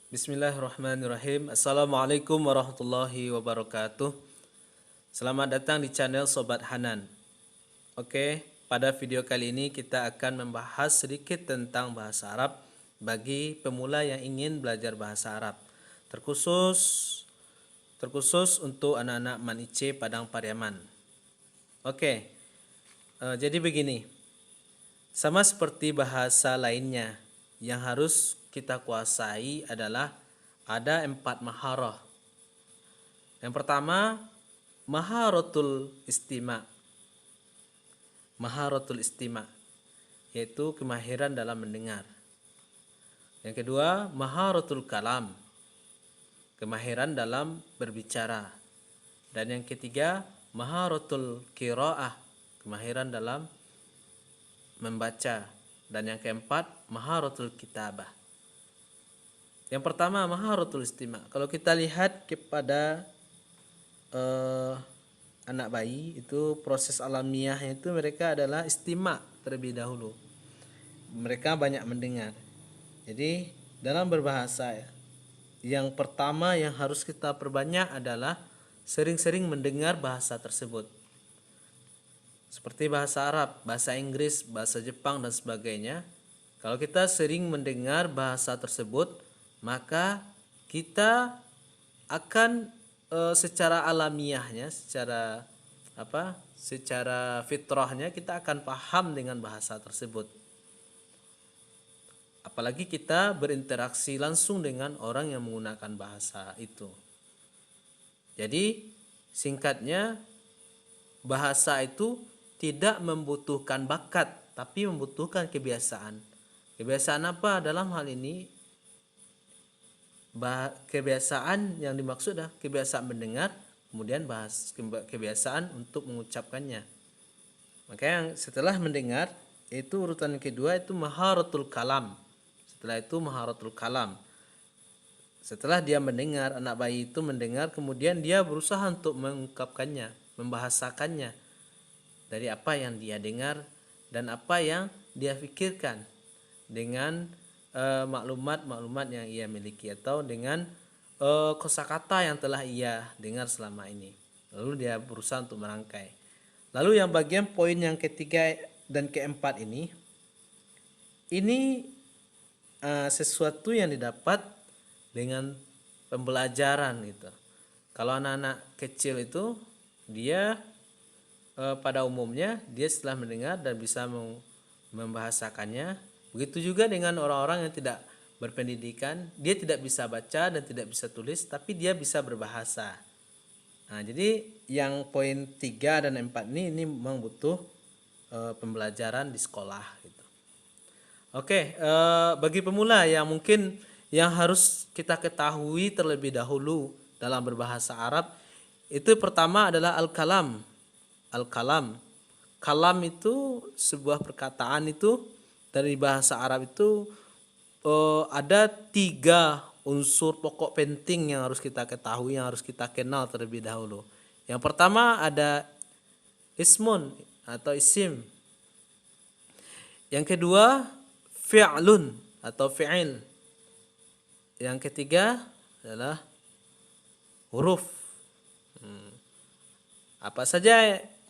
Bismillahirrahmanirrahim. Assalamualaikum warahmatullahi wabarakatuh. Selamat datang di channel Sobat Hanan. Oke, pada video kali ini kita akan membahas sedikit tentang bahasa Arab bagi pemula yang ingin belajar bahasa Arab. Terkhusus untuk anak-anak Manice Padang Pariaman. Oke, jadi begini. Sama seperti bahasa lainnya, yang harus kita kuasai adalah ada 4 maharah. Yang pertama, maharatul istima. Maharatul istima, yaitu kemahiran dalam mendengar. Yang kedua, maharatul kalam. Kemahiran dalam berbicara. Dan yang ketiga, maharatul qiraah. Kemahiran dalam membaca. Dan yang keempat, maharatul kitabah. Yang pertama, maharatul istima. Kalau kita lihat kepada anak bayi, itu proses alamiahnya itu mereka adalah istima terlebih dahulu. Mereka banyak mendengar. Jadi dalam berbahasa, yang pertama yang harus kita perbanyak adalah sering-sering mendengar bahasa tersebut. Seperti bahasa Arab, bahasa Inggris, bahasa Jepang, dan sebagainya. Kalau kita sering mendengar bahasa tersebut, maka kita akan secara alamiahnya, secara fitrahnya kita akan paham dengan bahasa tersebut. Apalagi kita berinteraksi langsung dengan orang yang menggunakan bahasa itu. Jadi singkatnya, bahasa itu tidak membutuhkan bakat, tapi membutuhkan kebiasaan. Kebiasaan apa dalam hal ini? Kebiasaan yang dimaksud adalah kebiasaan mendengar, kemudian kebiasaan untuk mengucapkannya. Maka yang setelah mendengar, itu urutan kedua itu maharatul kalam. Setelah itu maharatul kalam. Setelah dia mendengar, anak bayi itu mendengar, kemudian dia berusaha untuk mengungkapkannya, membahasakannya dari apa yang dia dengar dan apa yang dia pikirkan dengan maklumat-maklumat yang ia miliki atau dengan kosakata yang telah ia dengar selama ini. Lalu dia berusaha untuk merangkai. Lalu yang bagian poin yang ketiga dan keempat ini sesuatu yang didapat dengan pembelajaran gitu. Kalau anak-anak kecil itu dia pada umumnya dia setelah mendengar dan bisa membahasakannya. Begitu juga dengan orang-orang yang tidak berpendidikan, dia tidak bisa baca dan tidak bisa tulis, tapi dia bisa berbahasa. Nah, jadi yang poin 3 dan 4 ini memang butuh pembelajaran di sekolah gitu. Oke, bagi pemula yang mungkin yang harus kita ketahui terlebih dahulu dalam berbahasa Arab, itu pertama adalah al-kalam. Al-kalam. Kalam itu sebuah perkataan itu dari bahasa Arab itu ada 3 unsur pokok penting yang harus kita ketahui, yang harus kita kenal terlebih dahulu. Yang pertama ada ismun atau isim. Yang kedua fi'lun atau fi'il. Yang ketiga adalah huruf.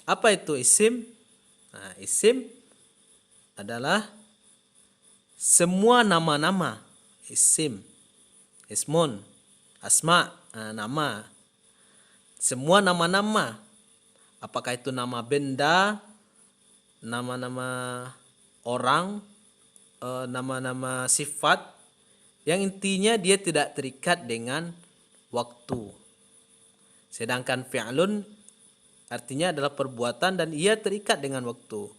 Apa itu isim? Nah, isim adalah semua nama-nama. Isim, ismun, asma, nama. Semua nama-nama. Apakah itu nama benda, nama-nama orang, nama-nama sifat, yang intinya dia tidak terikat dengan waktu. Sedangkan fi'lun artinya adalah perbuatan dan ia terikat dengan waktu.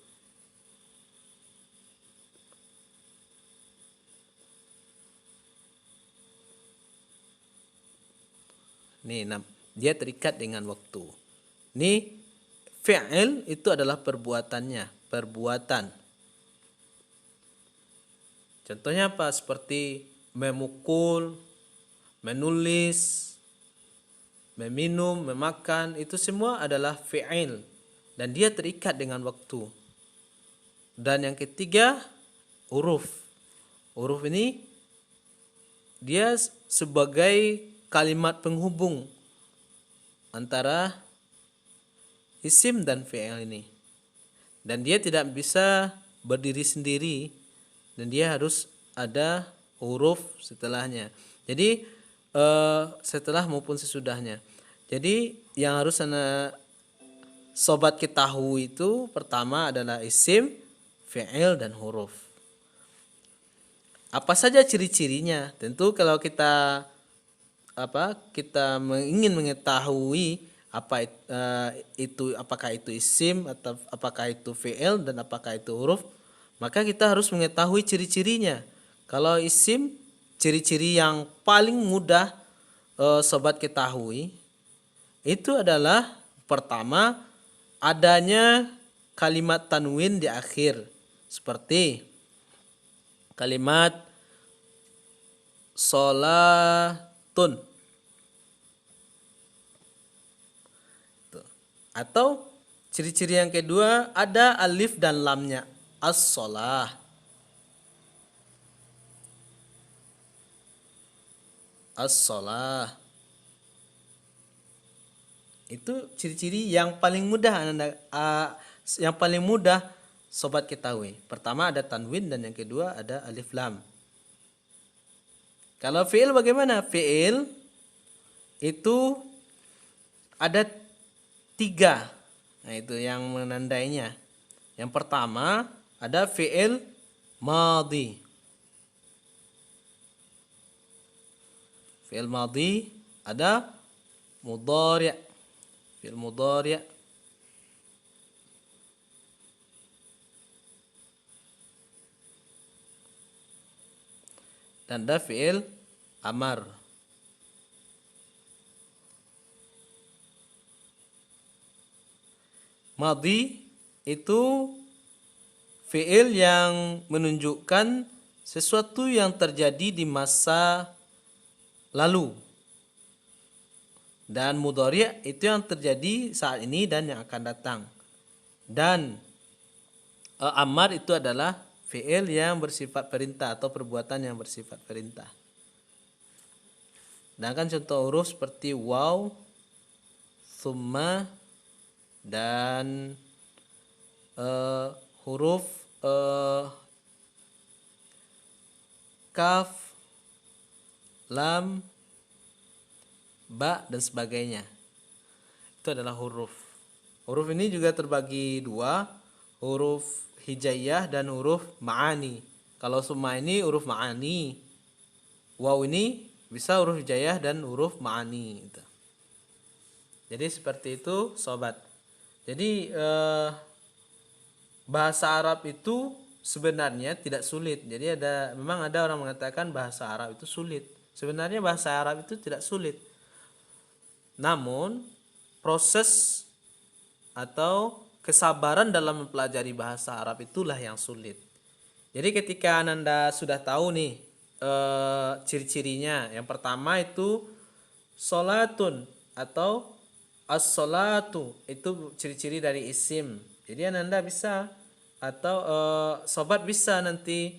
Nih, dia terikat dengan waktu. Nih, fi'il itu adalah perbuatannya, perbuatan. Contohnya apa? Seperti memukul, menulis, meminum, memakan, itu semua adalah fi'il dan dia terikat dengan waktu. Dan yang ketiga, huruf. Huruf ini dia sebagai kalimat penghubung antara isim dan fi'il ini. Dan dia tidak bisa berdiri sendiri dan dia harus ada huruf setelahnya. Jadi setelah maupun sesudahnya. Jadi yang harus sobat ketahui itu pertama adalah isim, fi'il dan huruf. Apa saja ciri-cirinya? Tentu kalau kita ingin mengetahui itu apakah itu isim atau apakah itu fi'il dan apakah itu huruf, maka kita harus mengetahui ciri-cirinya. Kalau isim, ciri-ciri yang paling mudah sobat ketahui itu adalah pertama adanya kalimat tanwin di akhir, seperti kalimat sholatun. Atau ciri-ciri yang kedua ada alif dan lamnya, as-sholah. As-sholah. Itu ciri-ciri yang paling mudah sobat ketahui. Pertama ada tanwin dan yang kedua ada alif lam. Kalau fi'il bagaimana? Fi'il itu ada 3. Nah, itu yang menandainya. Yang pertama ada fi'il madhi. Fi'il madhi, ada mudhari'. Fi'il mudhari'. Dan ada fi'il amar. Madhi itu fi'il yang menunjukkan sesuatu yang terjadi di masa lalu. Dan mudhari' itu yang terjadi saat ini dan yang akan datang. Dan amar itu adalah fi'il yang bersifat perintah atau perbuatan yang bersifat perintah. Sedangkan contoh huruf seperti waw, thumma, dan huruf kaf, lam, ba, dan sebagainya. Itu adalah huruf. Huruf ini juga terbagi 2, huruf hijaiyah dan huruf ma'ani. Kalau summa ini huruf ma'ani, waw ini bisa huruf hijaiyah dan huruf ma'ani. Jadi seperti itu sobat. Jadi bahasa Arab itu sebenarnya tidak sulit. Jadi memang ada orang mengatakan bahasa Arab itu sulit. Sebenarnya bahasa Arab itu tidak sulit. Namun proses atau kesabaran dalam mempelajari bahasa Arab itulah yang sulit. Jadi ketika Anda sudah tahu nih ciri-cirinya, yang pertama itu sholatun atau as-sholatu, itu ciri-ciri dari isim. Jadi Anda bisa atau sobat bisa nanti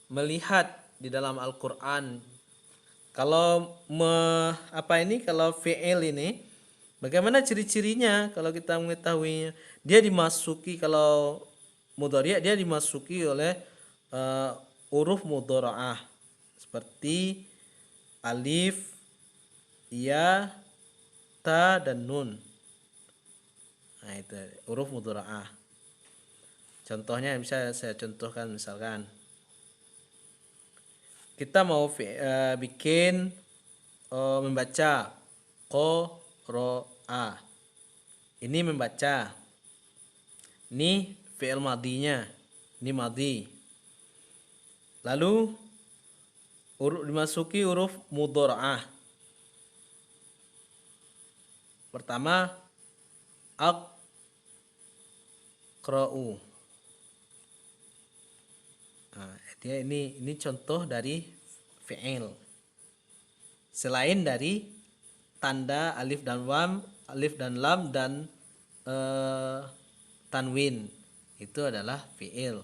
melihat di dalam Al-Qur'an. Kalau kalau fi'il ini bagaimana ciri-cirinya? Kalau kita mengetahuinya, dia dimasuki, kalau mudhari' dia dimasuki oleh huruf mudhara'ah seperti alif, ya, ta, dan nun. Nah, itu huruf mudhara'ah. Contohnya bisa saya contohkan, misalkan kita mau bikin membaca qara'a. Ini membaca. Ini fi'il madinya. Ini madi. Lalu dimasuki huruf mudhara'ah. Pertama aqra'u. Nah, dia ini contoh dari fi'il. Selain dari tanda alif dan lam dan tanwin, itu adalah fi'il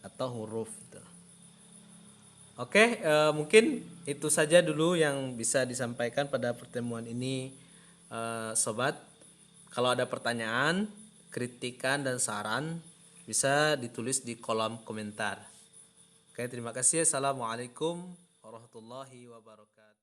atau huruf. Oke, mungkin itu saja dulu yang bisa disampaikan pada pertemuan ini, sobat. Kalau ada pertanyaan, kritikan dan saran bisa ditulis di kolom komentar. Oke, terima kasih. Assalamualaikum warahmatullahi wabarakatuh.